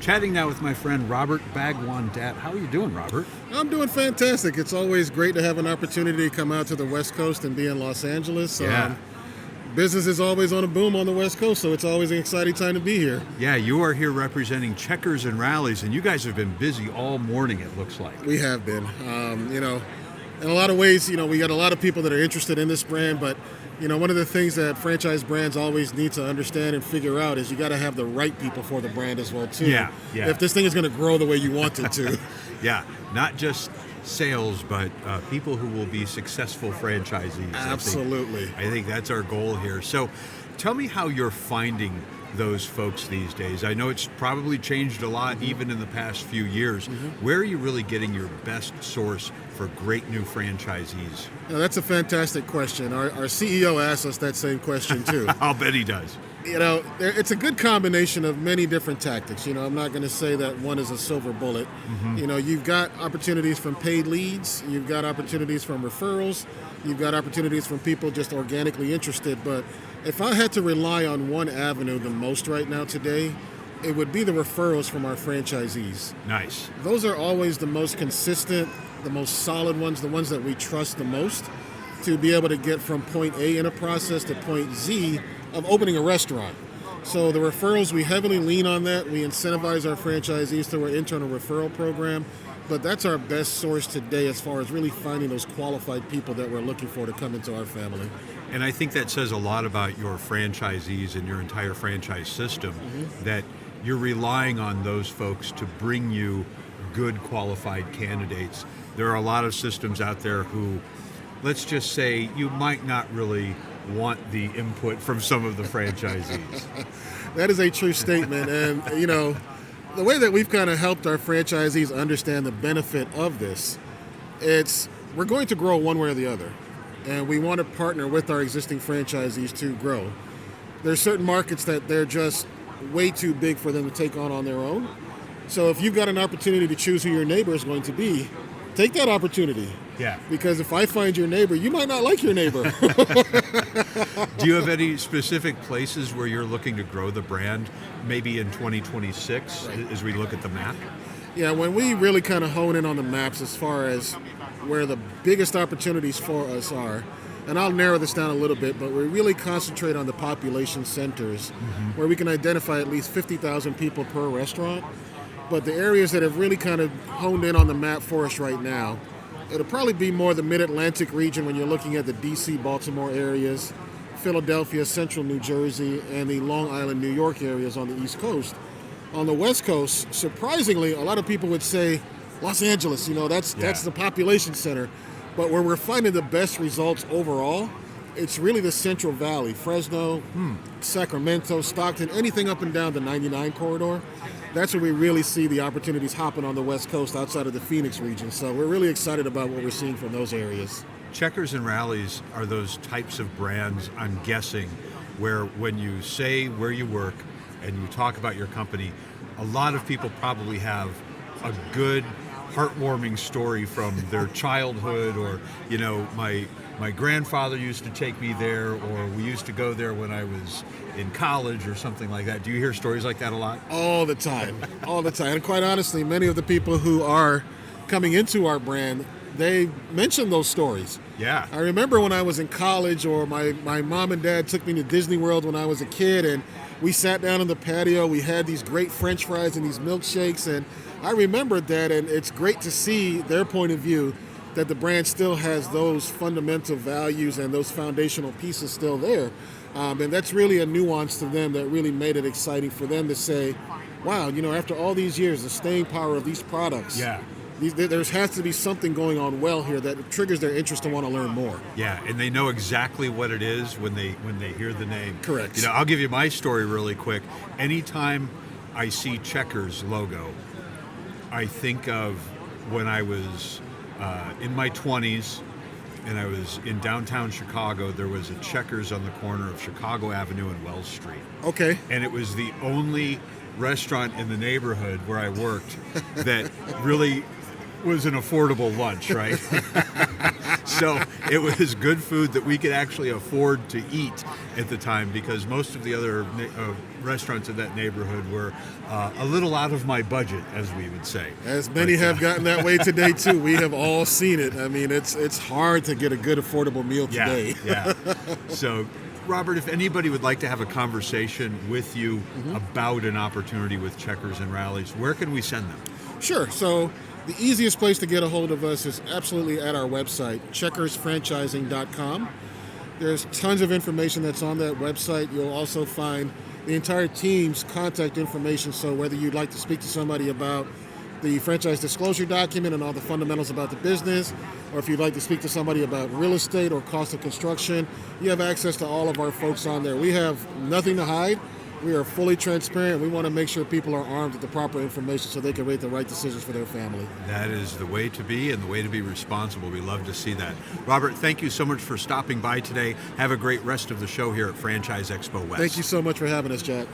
Chatting now with my friend Robert Bagwan-Dat. How are you doing, Robert? I'm doing fantastic. It's always great to have an opportunity to come out to the West Coast and be in Los Angeles. Yeah. Business is always on a boom on the West Coast, so it's always an exciting time to be here. Yeah, you are here representing Checkers and Rallies, and you guys have been busy all morning, it looks like. We have been. In a lot of ways, we got a lot of people that are interested in this brand, but one of the things that franchise brands always need to understand and figure out is you got to have the right people for the brand as well, too. Yeah. If this thing is going to grow the way you want it to. Yeah, not just sales, but people who will be successful franchisees. Absolutely. I think that's our goal here. So tell me how you're finding those folks these days. I know it's probably changed a lot even in the past few years. Where are you really getting your best source for great new franchisees? Now, that's a fantastic question. Our CEO asked us that same question too. I'll bet he does. It's a good combination of many different tactics. I'm not going to say that one is a silver bullet. You've got opportunities from paid leads, you've got opportunities from referrals, you've got opportunities from people just organically interested. But if I had to rely on one avenue the most right now today, it would be the referrals from our franchisees. Nice. Those are always the most consistent, the most solid ones, the ones that we trust the most to be able to get from point A in a process to point Z of opening a restaurant. So the referrals, we heavily lean on that. We incentivize our franchisees through our internal referral program. But that's our best source today as far as really finding those qualified people that we're looking for to come into our family. And I think that says a lot about your franchisees and your entire franchise system, that you're relying on those folks to bring you good qualified candidates. There are a lot of systems out there who, let's just say, you might not really want the input from some of the franchisees. That is a true statement. And, the way that we've kind of helped our franchisees understand the benefit of this, we're going to grow one way or the other. And we want to partner with our existing franchisees to grow. There's certain markets that they're just way too big for them to take on their own. So if you've got an opportunity to choose who your neighbor is going to be, take that opportunity. Yeah. Because if I find your neighbor, you might not like your neighbor. Do you have any specific places where you're looking to grow the brand, maybe in 2026, as we look at the map? Yeah, when we really kind of hone in on the maps as far as where the biggest opportunities for us are, and I'll narrow this down a little bit, but we really concentrate on the population centers where we can identify at least 50,000 people per restaurant. But the areas that have really kind of honed in on the map for us right now, it'll probably be more the Mid-Atlantic region when you're looking at the D.C., Baltimore areas, Philadelphia, Central New Jersey, and the Long Island, New York areas on the East Coast. On the West Coast, surprisingly, a lot of people would say Los Angeles, that's the population center. But where we're finding the best results overall, it's really the Central Valley, Fresno, Sacramento, Stockton, anything up and down the 99 corridor. That's where we really see the opportunities hopping on the West Coast outside of the Phoenix region. So we're really excited about what we're seeing from those areas. Checkers and Rallies are those types of brands, I'm guessing, where when you say where you work and you talk about your company, a lot of people probably have a good, heartwarming story from their childhood, or, my grandfather used to take me there, or we used to go there when I was in college or something like that. Do you hear stories like that a lot? All the time. All the time. And quite honestly, many of the people who are coming into our brand, they mention those stories. Yeah. I remember when I was in college, or my mom and dad took me to Disney World when I was a kid, and we sat down on the patio. We had these great French fries and these milkshakes, and I remembered that, and it's great to see their point of view that the brand still has those fundamental values and those foundational pieces still there. And that's really a nuance to them that really made it exciting for them to say, wow, after all these years, the staying power of these products, there has to be something going on well here that triggers their interest to want to learn more. Yeah, and they know exactly what it is when they hear the name. Correct. I'll give you my story really quick. Anytime I see Checkers logo, I think of when I was in my 20s and I was in downtown Chicago. There was a Checkers on the corner of Chicago Avenue and Wells Street. Okay. And it was the only restaurant in the neighborhood where I worked that really was an affordable lunch, right? So it was good food that we could actually afford to eat at the time, because most of the other restaurants in that neighborhood were a little out of my budget, as we would say. As many have gotten that way today too. We have all seen it. I mean, it's hard to get a good affordable meal today. Yeah. So, Robert, if anybody would like to have a conversation with you about an opportunity with Checkers and Rallies, where can we send them? Sure. So the easiest place to get a hold of us is absolutely at our website, checkersfranchising.com. There's tons of information that's on that website. You'll also find the entire team's contact information, so whether you'd like to speak to somebody about the franchise disclosure document and all the fundamentals about the business, or if you'd like to speak to somebody about real estate or cost of construction, you have access to all of our folks on there. We have nothing to hide. We are fully transparent. We want to make sure people are armed with the proper information so they can make the right decisions for their family. That is the way to be, and the way to be responsible. We love to see that. Robert, thank you so much for stopping by today. Have a great rest of the show here at Franchise Expo West. Thank you so much for having us, Jack.